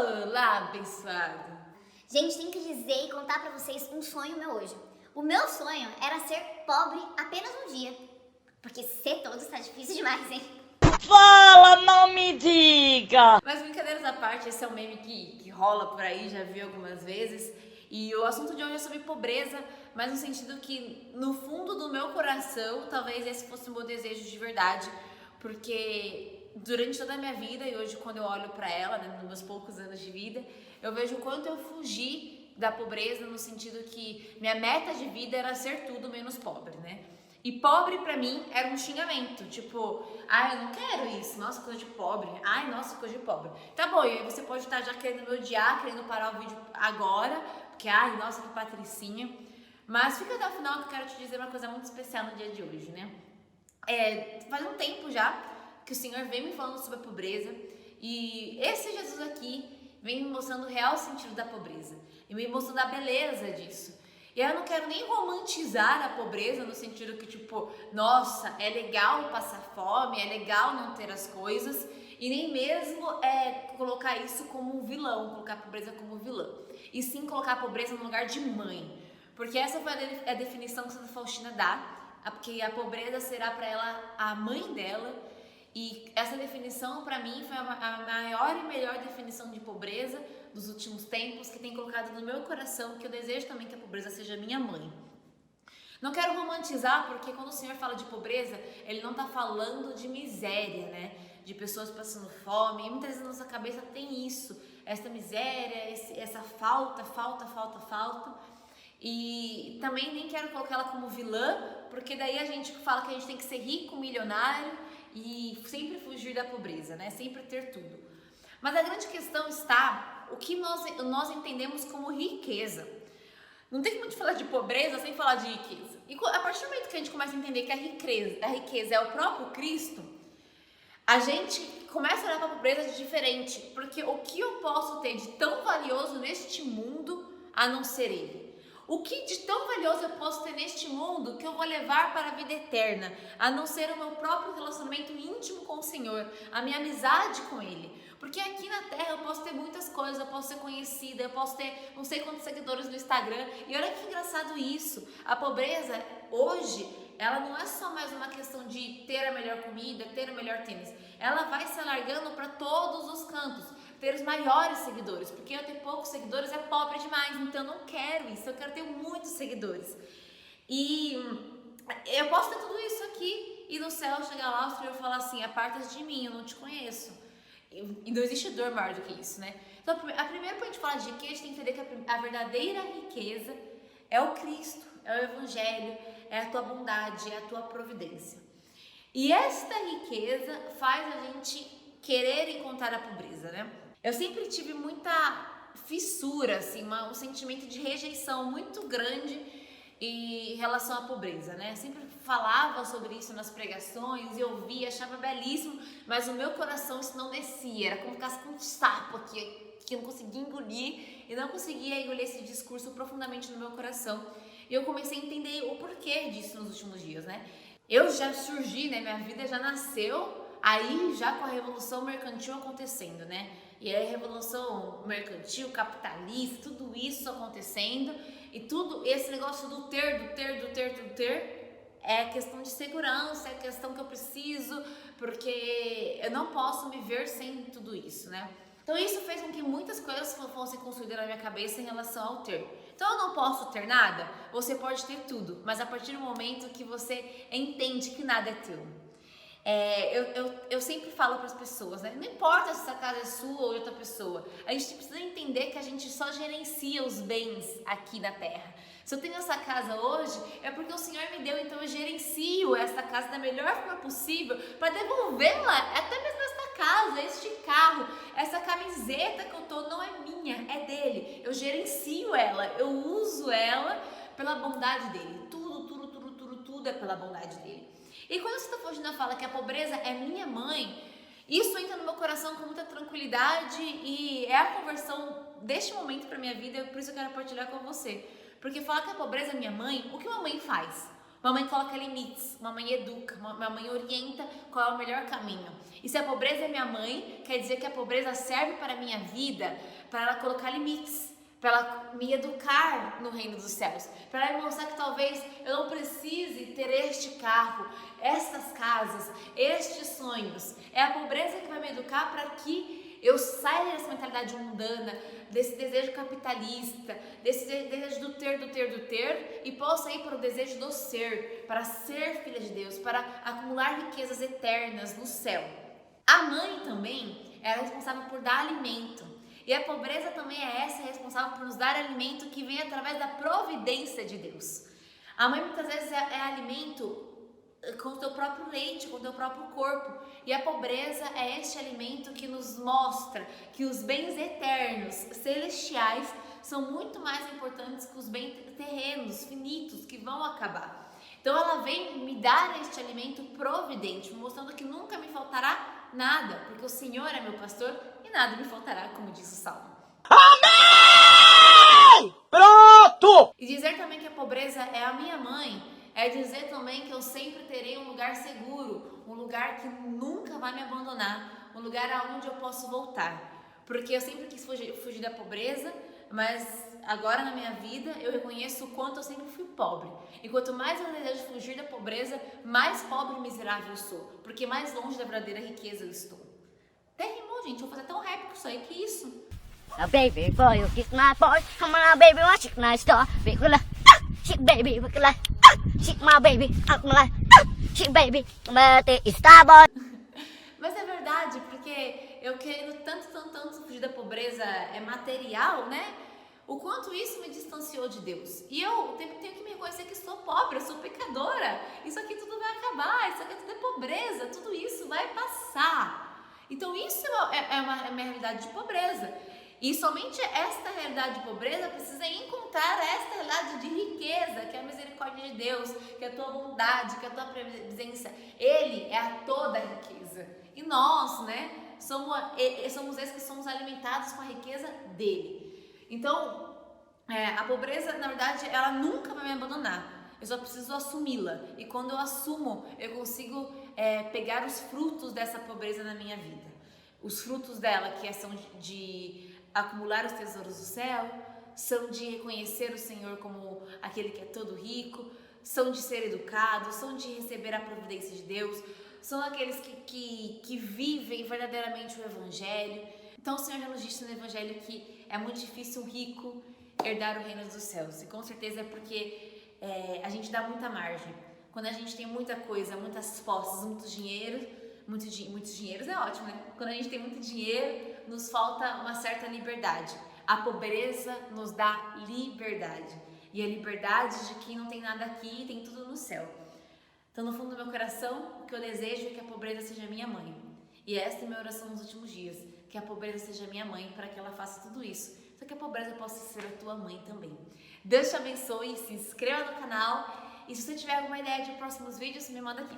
Olá, abençoado! Gente, tenho que dizer e contar pra vocês um sonho meu hoje. O meu sonho era ser pobre apenas um dia. Porque ser todos tá difícil demais, hein? Fala, não me diga! Mas brincadeiras à parte, esse é um meme que rola por aí, já vi algumas vezes. E o assunto de hoje é sobre pobreza, mas no sentido que, no fundo do meu coração, talvez esse fosse o meu desejo de verdade. Porque durante toda a minha vida, e hoje quando eu olho pra ela, né, nos meus poucos anos de vida, eu vejo o quanto eu fugi da pobreza, no sentido que minha meta de vida era ser tudo menos pobre, né? E pobre pra mim era um xingamento, tipo, ai, eu não quero isso, nossa, coisa de pobre, ai, nossa, coisa de pobre. Tá bom, e aí você pode estar já querendo me odiar, querendo parar o vídeo agora, porque, ai, nossa, que patricinha. Mas fica até o final que eu quero te dizer uma coisa muito especial no dia de hoje, né? Faz um tempo já que o Senhor vem me falando sobre a pobreza e esse Jesus aqui vem me mostrando o real sentido da pobreza e me mostrando a beleza disso. E eu não quero nem romantizar a pobreza no sentido que, tipo, nossa, é legal passar fome, é legal não ter as coisas, e nem mesmo colocar isso como um vilão, colocar a pobreza como vilã. E sim colocar a pobreza no lugar de mãe. Porque essa foi a definição que Santa Faustina dá, porque a pobreza será para ela a mãe dela. E essa definição, para mim, foi a maior e melhor definição de pobreza dos últimos tempos, que tem colocado no meu coração, que eu desejo também que a pobreza seja minha mãe. Não quero romantizar, porque quando o Senhor fala de pobreza, Ele não está falando de miséria, né? De pessoas passando fome, e muitas vezes na nossa cabeça tem isso, essa miséria, essa falta. E também nem quero colocá-la como vilã, porque daí a gente fala que a gente tem que ser rico, milionário e sempre fugir da pobreza, né? Sempre ter tudo. Mas a grande questão está o que nós entendemos como riqueza. Não tem muito falar de pobreza sem falar de riqueza. E a partir do momento que a gente começa a entender que a riqueza é o próprio Cristo, a gente começa a olhar para a pobreza de diferente. Porque o que eu posso ter de tão valioso neste mundo a não ser Ele? O que de tão valioso eu posso ter neste mundo que eu vou levar para a vida eterna, a não ser o meu próprio relacionamento íntimo com o Senhor, a minha amizade com Ele? Porque aqui na Terra eu posso ter muitas coisas, eu posso ser conhecida, eu posso ter não sei quantos seguidores no Instagram. E olha que engraçado isso, a pobreza hoje, ela não é só mais uma questão de ter a melhor comida, ter o melhor tênis. Ela vai se alargando para todos os cantos, ter os maiores seguidores, porque eu ter poucos seguidores é pobre demais, então eu não quero isso, eu quero ter muitos seguidores. E eu posso ter tudo isso aqui e no céu chegar lá o Senhor falar assim, aparta-te de mim, eu não te conheço. E não existe dor maior do que isso, né? Então, a primeira pra gente falar de riqueza, a gente tem que entender que a verdadeira riqueza é o Cristo, é o Evangelho, é a tua bondade, é a tua providência. E esta riqueza faz a gente querer encontrar a pobreza, né? Eu sempre tive muita fissura, assim, um sentimento de rejeição muito grande em relação à pobreza, né? Sempre falava sobre isso nas pregações, eu ouvia, achava belíssimo, mas no meu coração isso não descia, era como ficasse com um sapo aqui, que eu não conseguia engolir e não conseguia engolir esse discurso profundamente no meu coração. E eu comecei a entender o porquê disso nos últimos dias, né? Eu já surgi, né? Minha vida já nasceu aí já com a revolução mercantil acontecendo, né? E aí a revolução mercantil, capitalista, tudo isso acontecendo e tudo esse negócio do ter, é questão de segurança, é questão que eu preciso, porque eu não posso me ver sem tudo isso, né? Então isso fez com que muitas coisas fossem construídas na minha cabeça em relação ao ter. Então eu não posso ter nada? Você pode ter tudo, mas a partir do momento que você entende que nada é teu. Eu sempre falo para as pessoas, né? Não importa se essa casa é sua ou de outra pessoa, a gente precisa entender que a gente só gerencia os bens aqui na Terra. Se eu tenho essa casa hoje, é porque o Senhor me deu, então eu gerencio essa casa da melhor forma possível para devolvê-la, até mesmo esta casa, este carro, essa camiseta que eu tô não é minha, é dele. Eu gerencio ela, eu uso ela pela bondade dele. Tudo é pela bondade dele. E quando Santa Faustina fala que a pobreza é minha mãe, isso entra no meu coração com muita tranquilidade e é a conversão deste momento para minha vida, por isso eu quero partilhar com você. Porque falar que a pobreza é minha mãe, o que uma mãe faz? Uma mãe coloca limites, uma mãe educa, uma mãe orienta qual é o melhor caminho. E se a pobreza é minha mãe, quer dizer que a pobreza serve para a minha vida, para ela colocar limites, para ela me educar no reino dos céus, para ela me mostrar que talvez eu não precise ter este carro, estas casas, estes sonhos. É a pobreza que vai me educar para que eu saia dessa mentalidade mundana, desse desejo capitalista, desse desejo do ter, e possa ir para o desejo do ser, para ser filha de Deus, para acumular riquezas eternas no céu. A mãe também é responsável por dar alimento. E a pobreza também é essa responsável por nos dar alimento que vem através da providência de Deus. A mãe muitas vezes é alimento com o teu próprio leite, com o teu próprio corpo. E a pobreza é este alimento que nos mostra que os bens eternos, celestiais, são muito mais importantes que os bens terrenos, finitos, que vão acabar. Então ela vem me dar este alimento providente, mostrando que nunca me faltará nada, porque o Senhor é meu pastor e nada me faltará, como diz o Salmo. Amém! Pronto! E dizer também que a pobreza é a minha mãe, é dizer também que eu sempre terei um lugar seguro, um lugar que nunca vai me abandonar, um lugar aonde eu posso voltar. Porque eu sempre quis fugir da pobreza, mas agora na minha vida eu reconheço o quanto eu sempre fui pobre. E quanto mais eu desejo fugir da pobreza, mais pobre e miserável eu sou, porque mais longe da verdadeira riqueza eu estou. Até rimou, gente, eu vou fazer até um rap com isso aí, que isso? A baby boy, you kiss my boy. Come on, baby, watch it, nice door. Big girl, chick baby, big girl, chick my baby, chick baby, but it's star boy. Mas é verdade, porque eu querendo tanto fugir da pobreza material, né? O quanto isso me distanciou de Deus. E eu tenho que me reconhecer que sou pobre, eu sou pecadora. Isso aqui tudo vai acabar, isso aqui tudo é pobreza, tudo isso vai passar. Então isso é uma realidade de pobreza. E somente esta realidade de pobreza precisa encontrar esta realidade de riqueza, que é a misericórdia de Deus, que é a tua bondade, que é a tua presença. Ele é a toda a riqueza. E nós, né, somos esses que somos alimentados com a riqueza dele. Então, a pobreza, na verdade, ela nunca vai me abandonar. Eu só preciso assumi-la. E quando eu assumo, eu consigo pegar os frutos dessa pobreza na minha vida. Os frutos dela, que são de acumular os tesouros do céu, são de reconhecer o Senhor como aquele que é todo rico, são de ser educado, são de receber a providência de Deus, são aqueles que vivem verdadeiramente o Evangelho. Então o Senhor já nos disse no Evangelho que é muito difícil um rico herdar o reino dos céus, e com certeza é porque a gente dá muita margem. Quando a gente tem muita coisa, muitas posses, muito dinheiro, muitos dinheiros é ótimo, né? Quando a gente tem muito dinheiro, nos falta uma certa liberdade. A pobreza nos dá liberdade. E a liberdade de quem não tem nada aqui e tem tudo no céu. Então, no fundo do meu coração, o que eu desejo é que a pobreza seja minha mãe. E esta é a minha oração nos últimos dias. Que a pobreza seja minha mãe para que ela faça tudo isso. Só que a pobreza possa ser a tua mãe também. Deus te abençoe, se inscreva no canal. E se você tiver alguma ideia de próximos vídeos, me manda aqui.